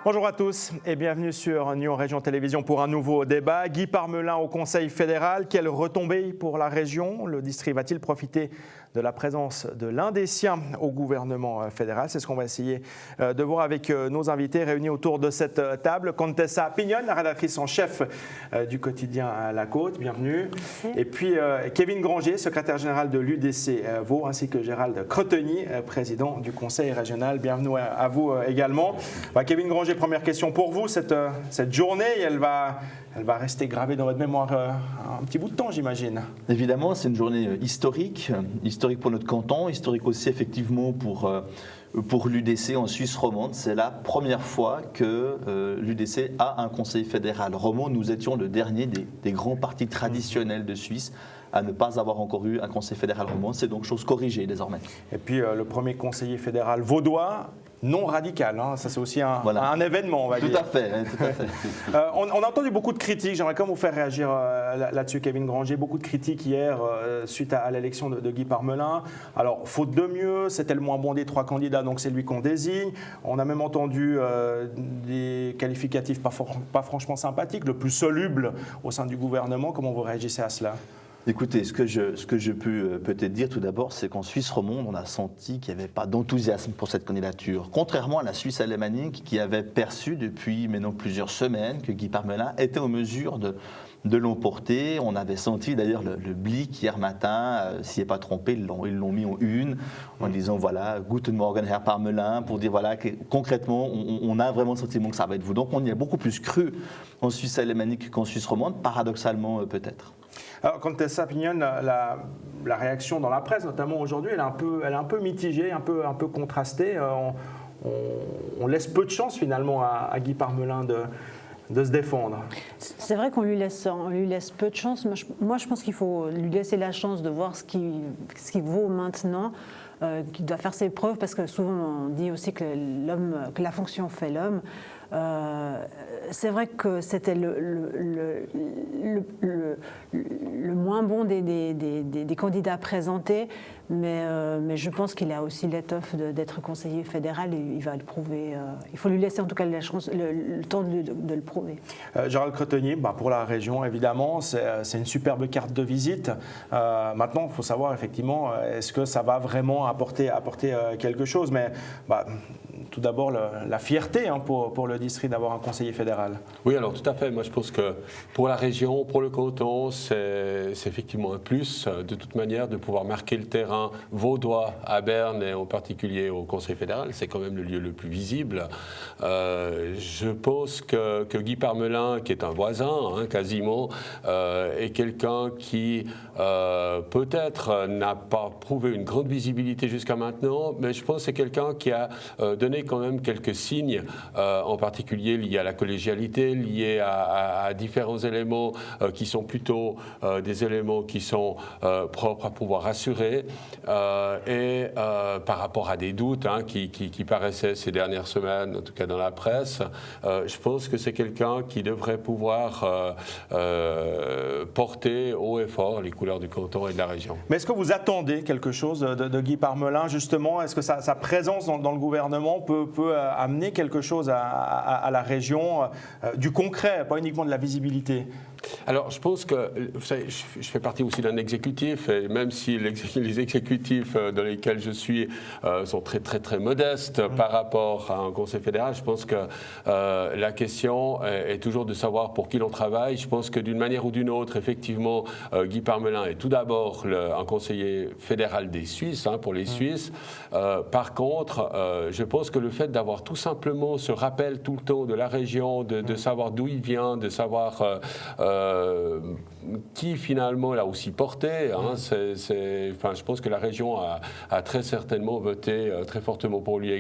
Bonjour à tous et bienvenue sur Nyon Région Télévision pour un nouveau débat. Guy Parmelin au Conseil fédéral, quelle retombée pour la région? Le district va-t-il profiter de la présence de l'un des siens au gouvernement fédéral? C'est ce qu'on va essayer de voir avec nos invités réunis autour de cette table. Contessa Pignol, la rédactrice en chef du quotidien La Côte, bienvenue. Merci. Et puis Kevin Granger, secrétaire général de l'UDC Vaud, ainsi que Gérald Cretegny, président du Conseil régional. Bienvenue à vous également. Kevin Granger, première question pour vous. Cette journée, elle va rester gravée dans votre mémoire un petit bout de temps, j'imagine. Évidemment, c'est une journée historique pour notre canton, historique aussi effectivement pour l'UDC en Suisse romande. C'est la première fois que l'UDC a un conseil fédéral romand. Nous étions le dernier des grands partis traditionnels de Suisse à ne pas avoir encore eu un conseil fédéral romand. C'est donc chose corrigée désormais. Et puis le premier conseiller fédéral vaudois, non radical, hein. Ça c'est aussi un événement, on va dire. Tout à fait. On a entendu beaucoup de critiques, j'aimerais quand même vous faire réagir là-dessus, Kevin Granger. Beaucoup de critiques hier suite à l'élection de Guy Parmelin. Alors, faute de mieux, c'était le moins bon des trois candidats, donc c'est lui qu'on désigne. On a même entendu des qualificatifs pas franchement sympathiques, le plus soluble au sein du gouvernement. Comment vous réagissez à cela ? Écoutez, ce que je peux peut-être dire tout d'abord, c'est qu'en Suisse romande, on a senti qu'il n'y avait pas d'enthousiasme pour cette candidature. Contrairement à la Suisse alémanique qui avait perçu depuis maintenant plusieurs semaines que Guy Parmelin était en mesure de l'emporter. On avait senti d'ailleurs le Blick hier matin, s'il n'est pas trompé, ils l'ont mis en une, en disant voilà, Guten Morgen Herr Parmelin, pour dire voilà, que, concrètement, on a vraiment le sentiment que ça va être vous. Donc on y a beaucoup plus cru en Suisse alémanique qu'en Suisse romande, paradoxalement peut-être. Alors, Contessa Pignol, la réaction dans la presse, notamment aujourd'hui, elle est un peu mitigée, un peu contrastée. On laisse peu de chance finalement à Guy Parmelin de se défendre. C'est vrai qu'on lui laisse peu de chance. Moi, je pense qu'il faut lui laisser la chance de voir ce qui vaut maintenant, qu'il doit faire ses preuves, parce que souvent on dit aussi que la fonction fait l'homme. C'est vrai que c'était le moins bon des candidats présentés, mais je pense qu'il a aussi l'étoffe d'être conseiller fédéral et il va le prouver. Il faut lui laisser en tout cas la chance, le temps de le prouver. Gérald Cretegny, pour la région évidemment, c'est une superbe carte de visite. Maintenant, il faut savoir effectivement, est-ce que ça va vraiment apporter quelque chose, mais tout d'abord la fierté pour le district d'avoir un conseiller fédéral. Oui, alors tout à fait. Moi, je pense que pour la région, pour le canton, c'est effectivement un plus de toute manière de pouvoir marquer le terrain vaudois à Berne et en particulier au Conseil fédéral. C'est quand même le lieu le plus visible. Je pense que Guy Parmelin, qui est un voisin quasiment, est quelqu'un qui peut-être n'a pas prouvé une grande visibilité jusqu'à maintenant, mais je pense que c'est quelqu'un qui a donné quand même quelques signes, en particulier liés à la collégialité, liés à différents éléments qui sont plutôt des éléments qui sont propres à pouvoir rassurer et par rapport à des doutes qui paraissaient ces dernières semaines, en tout cas dans la presse, je pense que c'est quelqu'un qui devrait pouvoir porter haut et fort les couleurs du canton et de la région. Mais est-ce que vous attendez quelque chose de Guy Parmelin justement? Est-ce que sa présence dans le gouvernement peut amener quelque chose à la région, du concret, pas uniquement de la visibilité? Alors, je pense que vous savez, je fais partie aussi d'un exécutif, et même si les exécutifs dans lesquels je suis sont très très très modestes par rapport à un conseil fédéral, je pense que la question est toujours de savoir pour qui l'on travaille. Je pense que d'une manière ou d'une autre, effectivement, Guy Parmelin est tout d'abord un conseiller fédéral des Suisses, pour les Suisses. Par contre, je pense que le fait d'avoir tout simplement ce rappel tout le temps de la région, de savoir d'où il vient, de savoir qui finalement l'a aussi porté. Je pense que la région a très certainement voté très fortement pour lui,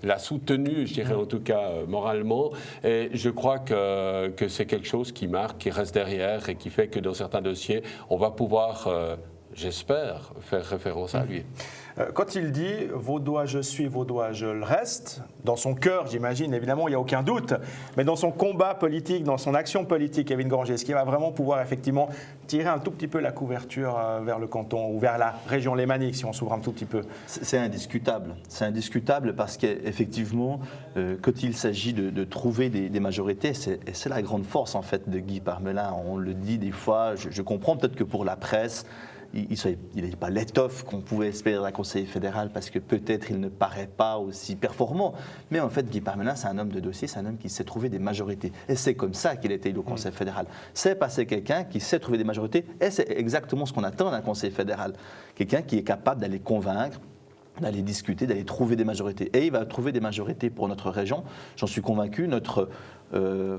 l'a soutenu, je dirais en tout cas moralement. Et je crois que c'est quelque chose qui marque, qui reste derrière et qui fait que dans certains dossiers, on va pouvoir j'espère, faire référence à lui. Quand il dit « vaudois je suis, vaudois je le reste », dans son cœur, j'imagine, évidemment, il n'y a aucun doute, mais dans son combat politique, dans son action politique, Kevin Granger, est-ce qu'il va vraiment pouvoir effectivement tirer un tout petit peu la couverture vers le canton ou vers la région lémanique, si on s'ouvre un tout petit peu? C'est indiscutable. C'est indiscutable parce qu'effectivement, quand il s'agit de trouver des majorités, c'est la grande force en fait de Guy Parmelin. On le dit des fois, je comprends peut-être que pour la presse, il n'est pas l'étoffe qu'on pouvait espérer d'un conseiller fédéral parce que peut-être il ne paraît pas aussi performant. Mais en fait, Guy Parmelin, c'est un homme de dossier, c'est un homme qui sait trouver des majorités. Et c'est comme ça qu'il a été élu au conseil fédéral. C'est passer quelqu'un qui sait trouver des majorités et c'est exactement ce qu'on attend d'un conseiller fédéral. Quelqu'un qui est capable d'aller convaincre, d'aller discuter, d'aller trouver des majorités. Et il va trouver des majorités pour notre région. J'en suis convaincu, notre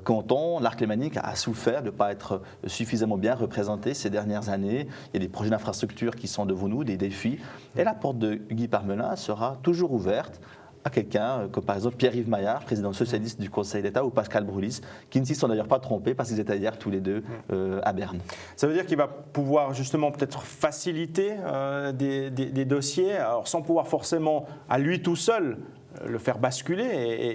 canton, l'Arc lémanique, a souffert de ne pas être suffisamment bien représenté ces dernières années. Il y a des projets d'infrastructure qui sont devant nous, des défis. Et la porte de Guy Parmelin sera toujours ouverte à quelqu'un comme par exemple Pierre-Yves Maillard, président socialiste du Conseil d'État, ou Pascal Brulis, qui ne s'y sont d'ailleurs pas trompés parce qu'ils étaient hier tous les deux à Berne. Ça veut dire qu'il va pouvoir justement peut-être faciliter des dossiers, alors sans pouvoir forcément à lui tout seul le faire basculer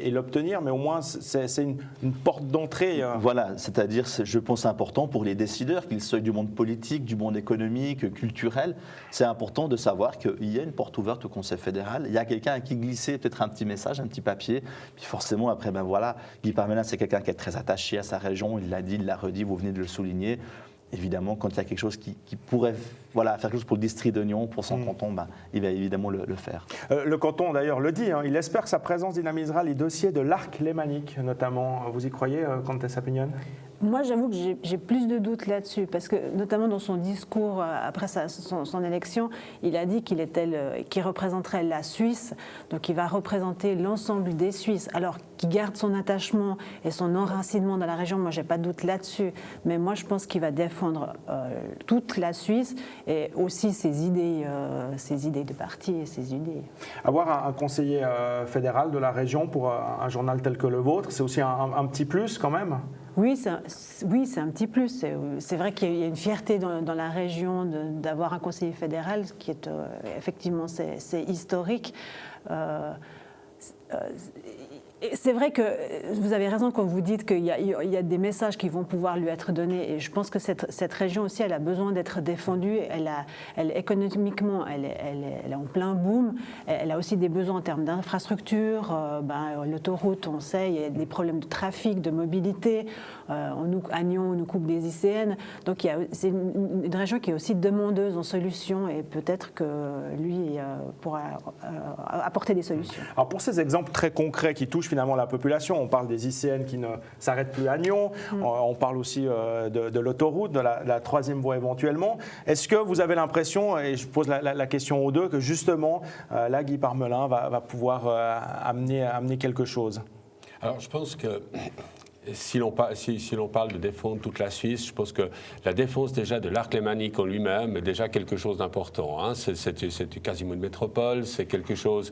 et l'obtenir, mais au moins c'est une porte d'entrée. Voilà, c'est-à-dire, je pense, important pour les décideurs, qu'ils soient du monde politique, du monde économique, culturel. C'est important de savoir qu'il y a une porte ouverte au Conseil fédéral. Il y a quelqu'un à qui glisser peut-être un petit message, un petit papier. Puis forcément, après, ben voilà, Guy Parmelin, c'est quelqu'un qui est très attaché à sa région. Il l'a dit, il l'a redit, vous venez de le souligner. Évidemment, quand il y a quelque chose qui pourrait faire quelque chose pour le district d'Oignon, pour son canton, ben, il va évidemment le faire. Le canton, d'ailleurs, le dit, il espère que sa présence dynamisera les dossiers de l'Arc lémanique, notamment. Vous y croyez, Comtesse Appignone ? Moi, j'avoue que j'ai plus de doutes là-dessus, parce que notamment dans son discours après son élection, il a dit qu'il représenterait la Suisse, donc il va représenter l'ensemble des Suisses, alors qu'il garde son attachement et son enracinement dans la région. Moi, j'ai pas de doute là-dessus, mais moi, je pense qu'il va défendre toute la Suisse et aussi ses idées de parti et ses idées. Avoir un conseiller fédéral de la région pour un journal tel que le vôtre, c'est aussi un petit plus quand même. Oui, c'est un petit plus. C'est vrai qu'il y a une fierté dans la région d'avoir un conseiller fédéral qui est effectivement c'est historique. C'est vrai que vous avez raison quand vous dites qu'il y a des messages qui vont pouvoir lui être donnés, et je pense que cette région aussi, elle a besoin d'être défendue. Économiquement, elle est en plein boom. Elle a aussi des besoins en termes d'infrastructures. L'autoroute, on sait, il y a des problèmes de trafic, de mobilité. À Nyon, on nous coupe des ICN. Donc c'est une région qui est aussi demandeuse en solutions, et peut-être que lui pourra apporter des solutions. Alors pour ces exemples très concrets qui touchent finalement la population, on parle des ICN qui ne s'arrêtent plus à Nyon, on parle aussi de l'autoroute, de la troisième voie éventuellement. Est-ce que vous avez l'impression, et je pose la question aux deux, que justement là Guy Parmelin va pouvoir amener quelque chose? Alors je pense que si l'on parle de défendre toute la Suisse, je pense que la défense déjà de l'Arc lémanique en lui-même est déjà quelque chose d'important. Hein. C'est quasiment une métropole, c'est quelque chose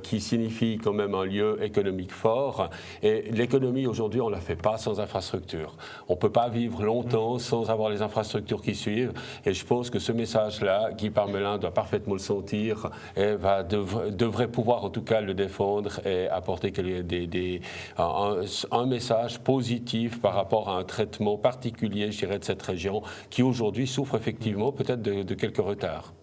qui signifie quand même un lieu économique fort. Et l'économie aujourd'hui, on ne la fait pas sans infrastructure. On ne peut pas vivre longtemps sans avoir les infrastructures qui suivent. Et je pense que ce message-là, Guy Parmelin doit parfaitement le sentir et devrait pouvoir en tout cas le défendre et apporter un message positif par rapport à un traitement particulier, je dirais, de cette région qui aujourd'hui souffre effectivement peut-être de quelques retards.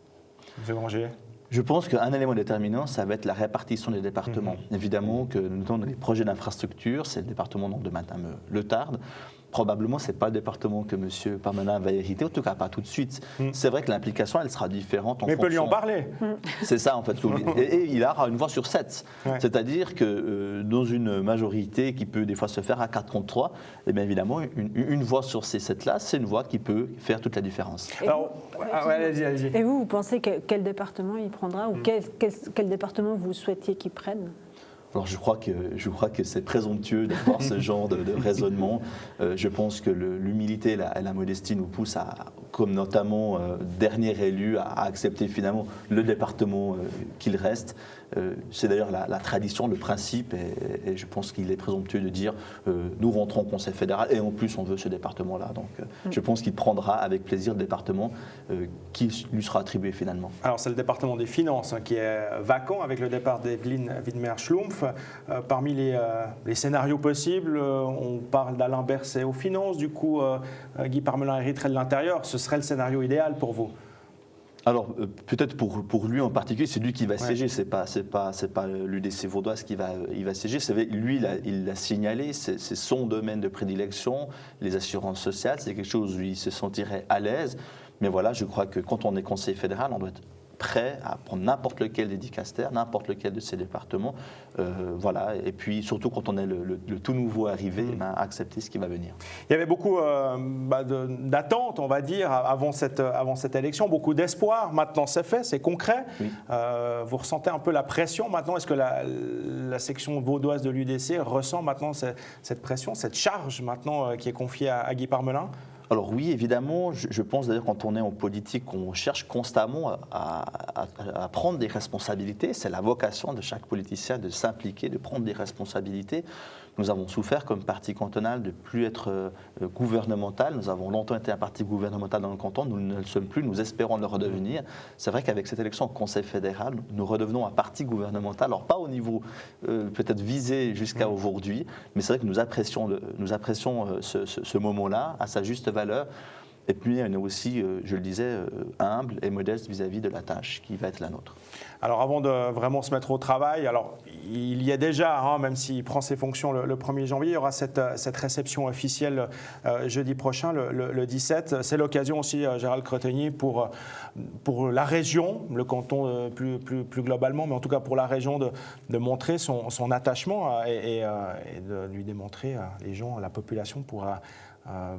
Monsieur Granger. Je pense qu'un élément déterminant, ça va être la répartition des départements. Évidemment que dans les projets d'infrastructure, c'est le département de Madame Le Tarde. Probablement, ce n'est pas le département que M. Parmelin va hériter, en tout cas pas tout de suite. C'est vrai que l'implication, elle sera différente en fonction... Mais il peut lui en parler. C'est ça, en fait. Et il aura une voix sur 7. Ouais. C'est-à-dire que dans une majorité qui peut des fois se faire à 4 contre 3, eh bien évidemment, une voix sur ces 7-là, c'est une voix qui peut faire toute la différence. Allez-y. Et vous pensez quel département il prendra, ou quel département vous souhaitiez qu'il prenne ? Alors je crois que c'est présomptueux d'avoir ce genre de raisonnement. Je pense que l'humilité et la modestie nous poussent comme notamment dernier élu, à accepter finalement le département qu'il reste. C'est d'ailleurs la tradition, le principe, et je pense qu'il est présomptueux de dire nous rentrons au Conseil fédéral et en plus on veut ce département-là. Donc je pense qu'il prendra avec plaisir le département qui lui sera attribué finalement. Alors c'est le département des finances qui est vacant avec le départ d'Evelyne Widmer-Schlumpf. Parmi les scénarios possibles, on parle d'Alain Berset aux finances, du coup Guy Parmelin hériterait de l'intérieur. Ce serait le scénario idéal pour vous? Alors, peut-être pour lui en particulier, c'est lui qui va siéger, c'est pas l'UDC vaudoise qui va siéger. Lui, il l'a signalé, c'est son domaine de prédilection, les assurances sociales, c'est quelque chose où il se sentirait à l'aise. Mais voilà, je crois que quand on est conseiller fédéral, on doit être prêt à prendre n'importe lequel des dicastères, n'importe lequel de ces départements. Voilà. Et puis, surtout quand on est le tout nouveau arrivé, accepter ce qui va venir. Il y avait beaucoup d'attentes, on va dire, avant cette élection, beaucoup d'espoir. Maintenant, c'est fait, c'est concret. Oui. Vous ressentez un peu la pression maintenant? Est-ce que la section vaudoise de l'UDC ressent maintenant cette pression, cette charge maintenant qui est confiée à Guy Parmelin? Alors oui, évidemment, je pense d'ailleurs quand on est en politique, on cherche constamment à prendre des responsabilités. C'est la vocation de chaque politicien de s'impliquer, de prendre des responsabilités. Nous avons souffert comme parti cantonal de ne plus être gouvernemental. Nous avons longtemps été un parti gouvernemental dans le canton. Nous ne le sommes plus. Nous espérons le redevenir. C'est vrai qu'avec cette élection au Conseil fédéral, nous redevenons un parti gouvernemental. Alors pas au niveau peut-être visé jusqu'à aujourd'hui, mais c'est vrai que nous apprécions ce moment-là à sa juste valeur. Et puis, on est aussi, je le disais, humble et modeste vis-à-vis de la tâche qui va être la nôtre. Alors, avant de vraiment se mettre au travail, alors il y a déjà, même s'il prend ses fonctions le 1er janvier, il y aura cette réception officielle jeudi prochain, le 17. C'est l'occasion aussi, Gérald Cretegny, pour la région, le canton plus globalement, mais en tout cas pour la région, de montrer son attachement et de lui démontrer, les gens, la population pourra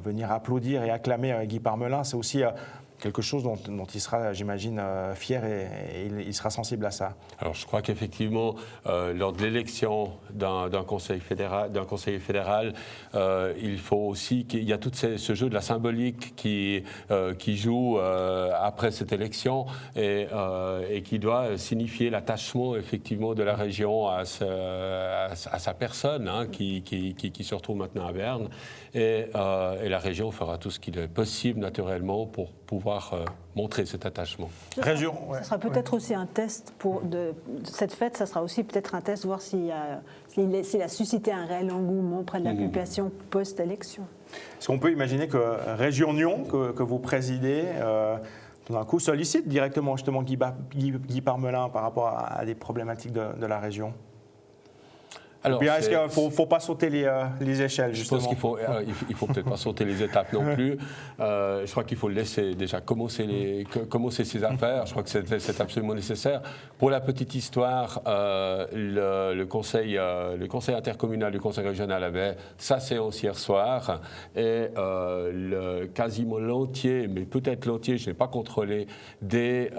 venir applaudir et acclamer Guy Parmelin. C'est aussi quelque chose dont il sera, j'imagine, fier et il sera sensible à ça. Alors je crois qu'effectivement, lors de l'élection d'un conseiller fédéral, il faut aussi qu'il y a tout ce jeu de la symbolique qui joue après cette élection et qui doit signifier l'attachement effectivement de la région à sa personne, qui se retrouve maintenant à Berne. Et la région fera tout ce qu'il est possible naturellement pour pouvoir montrer cet attachement. Ce sera peut-être aussi un test cette fête, ça sera aussi peut-être un test, voir s'il a suscité un réel engouement auprès de la population post-élection. Est-ce qu'on peut imaginer que Région Nyon, que vous présidez, tout d'un coup sollicite directement justement Guy Parmelin par rapport à des problématiques de la région? Alors, bien, est-ce qu'il ne faut pas sauter les échelles, justement? Je pense qu'il faut peut-être pas sauter les étapes non plus. Je crois qu'il faut le laisser déjà commencer ses affaires. Je crois que c'est absolument nécessaire. Pour la petite histoire, le conseil intercommunal du conseil régional avait sa séance hier soir et quasiment l'entier, mais peut-être l'entier, je n'ai pas contrôlé, des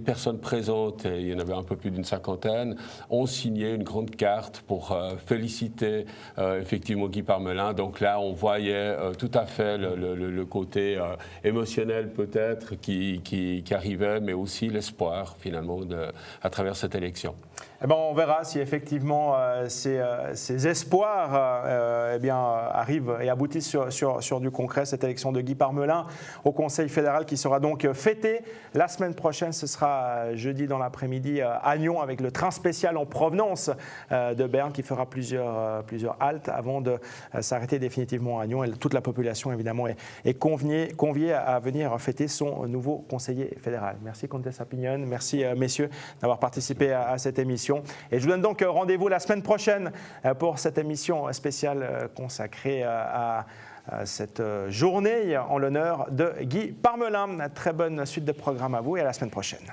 personnes présentes, il y en avait un peu plus d'une cinquantaine, ont signé une grande carte pour féliciter effectivement Guy Parmelin. Donc là, on voyait tout à fait le côté émotionnel peut-être qui arrivait, mais aussi l'espoir finalement à travers cette élection. Eh ben, on verra si effectivement ces espoirs arrivent et aboutissent sur du concret. Cette élection de Guy Parmelin au Conseil fédéral qui sera donc fêtée la semaine prochaine. Ce sera jeudi dans l'après-midi à Nyon avec le train spécial en provenance de Berne qui fera plusieurs haltes avant de s'arrêter définitivement à Nyon. Et toute la population évidemment est conviée à venir fêter son nouveau conseiller fédéral. Merci Comtesse Pignon, merci messieurs d'avoir participé à cette émission. Et je vous donne donc rendez-vous la semaine prochaine pour cette émission spéciale consacrée à cette journée en l'honneur de Guy Parmelin. Très bonne suite de programme à vous et à la semaine prochaine.